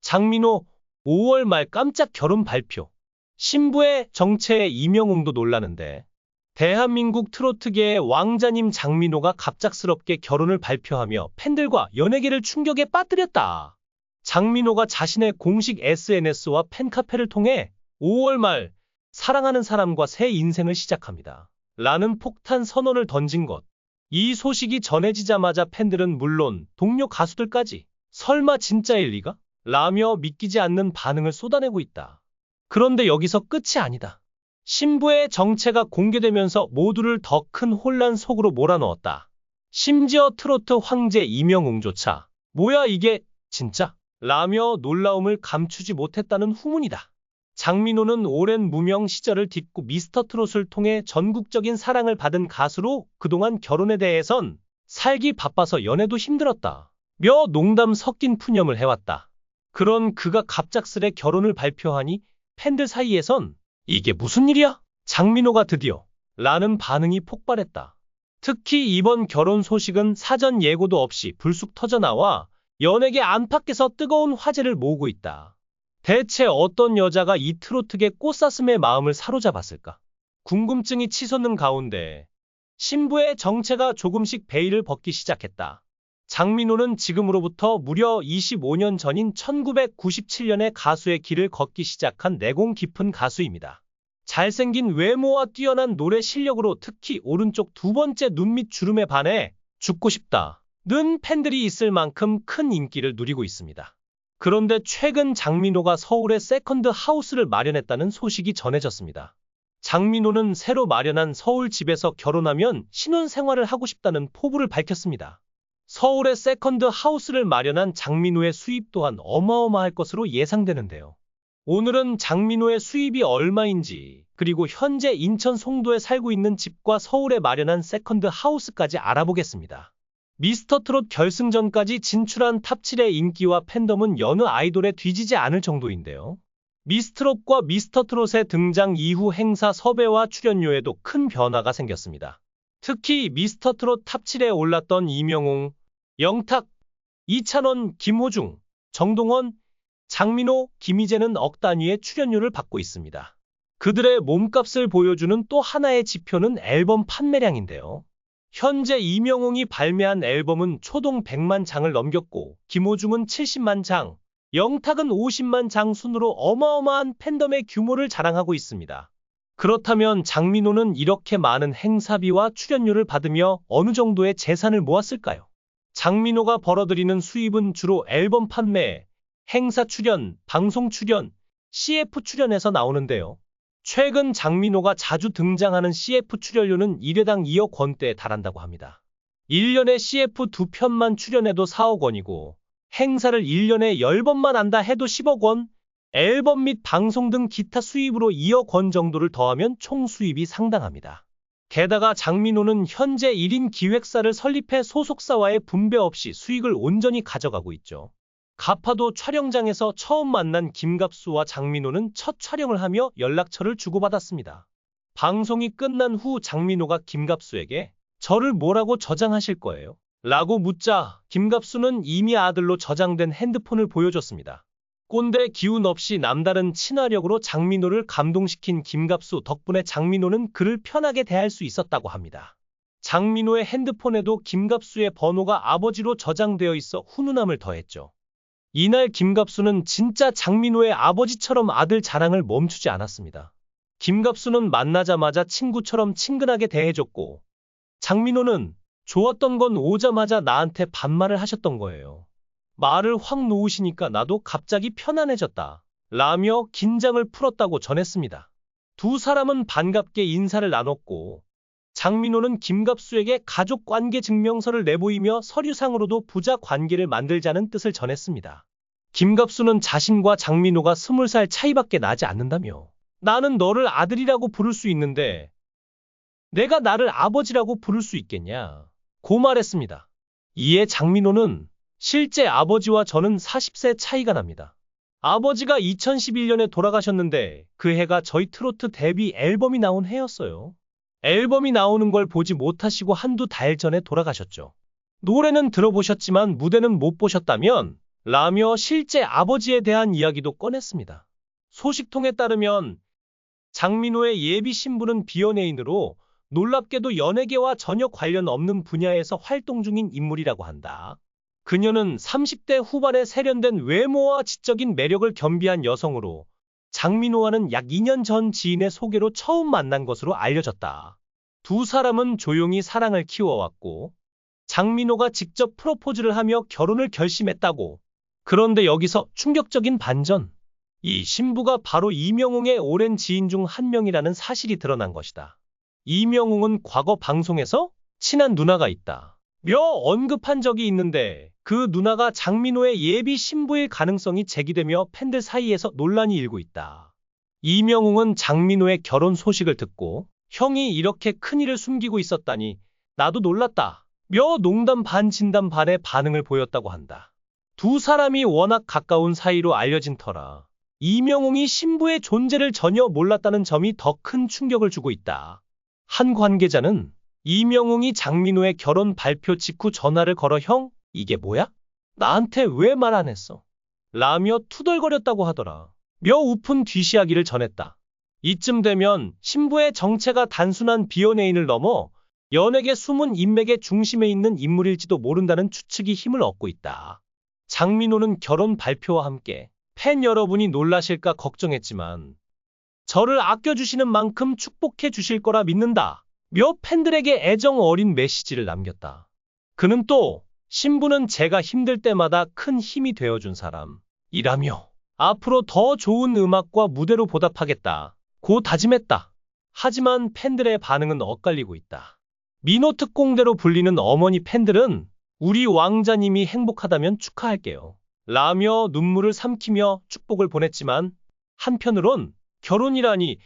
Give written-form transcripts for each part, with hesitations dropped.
장민호 5월 말 깜짝 결혼 발표. 신부의 정체에 이명웅도 놀라는데 대한민국 트로트계의 왕자님 장민호가 갑작스럽게 결혼을 발표하며 팬들과 연예계를 충격에 빠뜨렸다. 장민호가 자신의 공식 SNS와 팬카페를 통해 5월 말 사랑하는 사람과 새 인생을 시작합니다. 라는 폭탄 선언을 던진 것. 이 소식이 전해지자마자 팬들은 물론 동료 가수들까지 설마 진짜일 리가? 라며 믿기지 않는 반응을 쏟아내고 있다. 그런데 여기서 끝이 아니다. 신부의 정체가 공개되면서 모두를 더 큰 혼란 속으로 몰아넣었다. 심지어 트로트 황제 이명웅조차 뭐야 이게 진짜? 라며 놀라움을 감추지 못했다는 후문이다. 장민호는 오랜 무명 시절을 딛고 미스터트롯을 통해 전국적인 사랑을 받은 가수로 그동안 결혼에 대해선 살기 바빠서 연애도 힘들었다. 며 농담 섞인 푸념을 해왔다. 그런 그가 갑작스레 결혼을 발표하니 팬들 사이에선 이게 무슨 일이야? 장민호가 드디어 라는 반응이 폭발했다. 특히 이번 결혼 소식은 사전 예고도 없이 불쑥 터져나와 연예계 안팎에서 뜨거운 화제를 모으고 있다. 대체 어떤 여자가 이 트로트계 꽃사슴의 마음을 사로잡았을까? 궁금증이 치솟는 가운데 신부의 정체가 조금씩 베일을 벗기 시작했다. 장민호는 지금으로부터 무려 25년 전인 1997년에 가수의 길을 걷기 시작한 내공 깊은 가수입니다. 잘생긴 외모와 뛰어난 노래 실력으로 특히 오른쪽 두 번째 눈밑 주름에 반해 죽고 싶다는 팬들이 있을 만큼 큰 인기를 누리고 있습니다. 그런데 최근 장민호가 서울에 세컨드 하우스를 마련했다는 소식이 전해졌습니다. 장민호는 새로 마련한 서울 집에서 결혼하면 신혼생활을 하고 싶다는 포부를 밝혔습니다. 서울에 세컨드 하우스를 마련한 장민호의 수입 또한 어마어마할 것으로 예상되는데요. 오늘은 장민호의 수입이 얼마인지 그리고 현재 인천 송도에 살고 있는 집과 서울에 마련한 세컨드 하우스까지 알아보겠습니다. 미스터트롯 결승전까지 진출한 탑7의 인기와 팬덤은 여느 아이돌에 뒤지지 않을 정도인데요. 미스트롯과 미스터트롯의 등장 이후 행사 섭외와 출연료에도 큰 변화가 생겼습니다. 특히 미스터트롯 탑7에 올랐던 이명웅, 영탁, 이찬원, 김호중, 정동원, 장민호, 김희재는 억 단위의 출연료를 받고 있습니다. 그들의 몸값을 보여주는 또 하나의 지표는 앨범 판매량인데요. 현재 이명웅이 발매한 앨범은 초동 100만 장을 넘겼고 김호중은 70만 장, 영탁은 50만 장 순으로 어마어마한 팬덤의 규모를 자랑하고 있습니다. 그렇다면 장민호는 이렇게 많은 행사비와 출연료를 받으며 어느 정도의 재산을 모았을까요? 장민호가 벌어들이는 수입은 주로 앨범 판매, 행사 출연, 방송 출연, CF 출연에서 나오는데요. 최근 장민호가 자주 등장하는 CF 출연료는 1회당 2억 원대에 달한다고 합니다. 1년에 CF 2편만 출연해도 4억 원이고 행사를 1년에 10번만 한다 해도 10억 원, 앨범 및 방송 등 기타 수입으로 2억 원 정도를 더하면 총 수입이 상당합니다. 게다가 장민호는 현재 1인 기획사를 설립해 소속사와의 분배 없이 수익을 온전히 가져가고 있죠. 가파도 촬영장에서 처음 만난 김갑수와 장민호는 첫 촬영을 하며 연락처를 주고받았습니다. 방송이 끝난 후 장민호가 김갑수에게 저를 뭐라고 저장하실 거예요? 라고 묻자 김갑수는 이미 아들로 저장된 핸드폰을 보여줬습니다. 꼰대 기운 없이 남다른 친화력으로 장민호를 감동시킨 김갑수 덕분에 장민호는 그를 편하게 대할 수 있었다고 합니다. 장민호의 핸드폰에도 김갑수의 번호가 아버지로 저장되어 있어 훈훈함을 더했죠. 이날 김갑수는 진짜 장민호의 아버지처럼 아들 자랑을 멈추지 않았습니다. 김갑수는 만나자마자 친구처럼 친근하게 대해줬고 장민호는 좋았던 건 오자마자 나한테 반말을 하셨던 거예요. 말을 확 놓으시니까 나도 갑자기 편안해졌다. 라며 긴장을 풀었다고 전했습니다. 두 사람은 반갑게 인사를 나눴고 장민호는 김갑수에게 가족관계 증명서를 내보이며 서류상으로도 부자 관계를 만들자는 뜻을 전했습니다. 김갑수는 자신과 장민호가 20살 차이밖에 나지 않는다며 나는 너를 아들이라고 부를 수 있는데 내가 나를 아버지라고 부를 수 있겠냐 고 말했습니다. 이에 장민호는 실제 아버지와 저는 40세 차이가 납니다. 아버지가 2011년에 돌아가셨는데 그 해가 저희 트로트 데뷔 앨범이 나온 해였어요. 앨범이 나오는 걸 보지 못하시고 한두 달 전에 돌아가셨죠. 노래는 들어보셨지만 무대는 못 보셨다면 라며 실제 아버지에 대한 이야기도 꺼냈습니다. 소식통에 따르면 장민호의 예비 신부는 비연예인으로 놀랍게도 연예계와 전혀 관련 없는 분야에서 활동 중인 인물이라고 한다. 그녀는 30대 후반의 세련된 외모와 지적인 매력을 겸비한 여성으로 장민호와는 약 2년 전 지인의 소개로 처음 만난 것으로 알려졌다. 두 사람은 조용히 사랑을 키워왔고 장민호가 직접 프로포즈를 하며 결혼을 결심했다고. 그런데 여기서 충격적인 반전. 이 신부가 바로 이명웅의 오랜 지인 중 한 명이라는 사실이 드러난 것이다. 이명웅은 과거 방송에서 친한 누나가 있다 며 언급한 적이 있는데 그 누나가 장민호의 예비 신부일 가능성이 제기되며 팬들 사이에서 논란이 일고 있다. 이명웅은 장민호의 결혼 소식을 듣고 형이 이렇게 큰일을 숨기고 있었다니 나도 놀랐다 며 농담 반 진담 반의 반응을 보였다고 한다. 두 사람이 워낙 가까운 사이로 알려진 터라 이명웅이 신부의 존재를 전혀 몰랐다는 점이 더 큰 충격을 주고 있다. 한 관계자는 이명웅이 장민호의 결혼 발표 직후 전화를 걸어 형, 이게 뭐야? 나한테 왜 말 안 했어? 라며 투덜거렸다고 하더라. 며 우픈 뒤이야기를 전했다. 이쯤 되면 신부의 정체가 단순한 비연예인을 넘어 연예계 숨은 인맥의 중심에 있는 인물일지도 모른다는 추측이 힘을 얻고 있다. 장민호는 결혼 발표와 함께 팬 여러분이 놀라실까 걱정했지만 저를 아껴주시는 만큼 축복해 주실 거라 믿는다. 며 팬들에게 애정 어린 메시지를 남겼다. 그는 또 신부는 제가 힘들 때마다 큰 힘이 되어준 사람이라며 앞으로 더 좋은 음악과 무대로 보답하겠다 고 다짐했다. 하지만 팬들의 반응은 엇갈리고 있다. 민호 특공대로 불리는 어머니 팬들은 우리 왕자님이 행복하다면 축하할게요 라며 눈물을 삼키며 축복을 보냈지만 한편으론 결혼이라니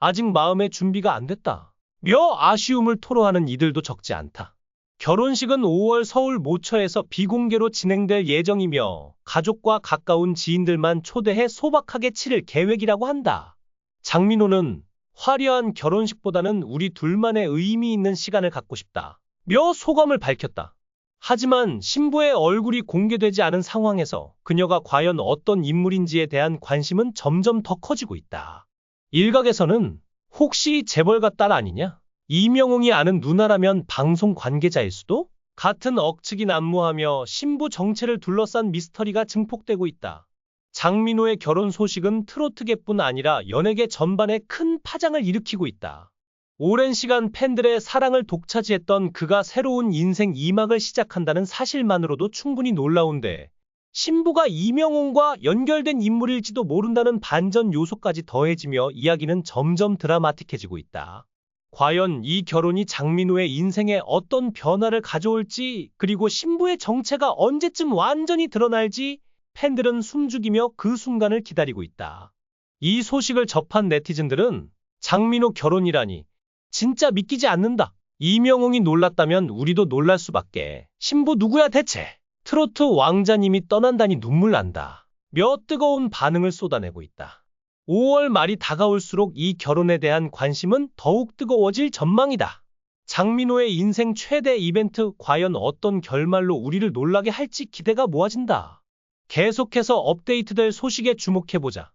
아직 마음의 준비가 안 됐다 며 아쉬움을 토로하는 이들도 적지 않다. 결혼식은 5월 서울 모처에서 비공개로 진행될 예정이며 가족과 가까운 지인들만 초대해 소박하게 치를 계획이라고 한다. 장민호는 화려한 결혼식보다는 우리 둘만의 의미 있는 시간을 갖고 싶다 며 소감을 밝혔다. 하지만 신부의 얼굴이 공개되지 않은 상황에서 그녀가 과연 어떤 인물인지에 대한 관심은 점점 더 커지고 있다. 일각에서는 혹시 재벌가 딸 아니냐? 이명웅이 아는 누나라면 방송 관계자일 수도? 같은 억측이 난무하며 신부 정체를 둘러싼 미스터리가 증폭되고 있다. 장민호의 결혼 소식은 트로트계뿐 아니라 연예계 전반에 큰 파장을 일으키고 있다. 오랜 시간 팬들의 사랑을 독차지했던 그가 새로운 인생 2막을 시작한다는 사실만으로도 충분히 놀라운데 신부가 이명웅과 연결된 인물일지도 모른다는 반전 요소까지 더해지며 이야기는 점점 드라마틱해지고 있다. 과연 이 결혼이 장민호의 인생에 어떤 변화를 가져올지 그리고 신부의 정체가 언제쯤 완전히 드러날지 팬들은 숨죽이며 그 순간을 기다리고 있다. 이 소식을 접한 네티즌들은 장민호 결혼이라니 진짜 믿기지 않는다. 이명웅이 놀랐다면 우리도 놀랄 수밖에. 신부 누구야 대체? 트로트 왕자님이 떠난다니 눈물 난다. 며 뜨거운 반응을 쏟아내고 있다. 5월 말이 다가올수록 이 결혼에 대한 관심은 더욱 뜨거워질 전망이다. 장민호의 인생 최대 이벤트 과연 어떤 결말로 우리를 놀라게 할지 기대가 모아진다. 계속해서 업데이트될 소식에 주목해보자.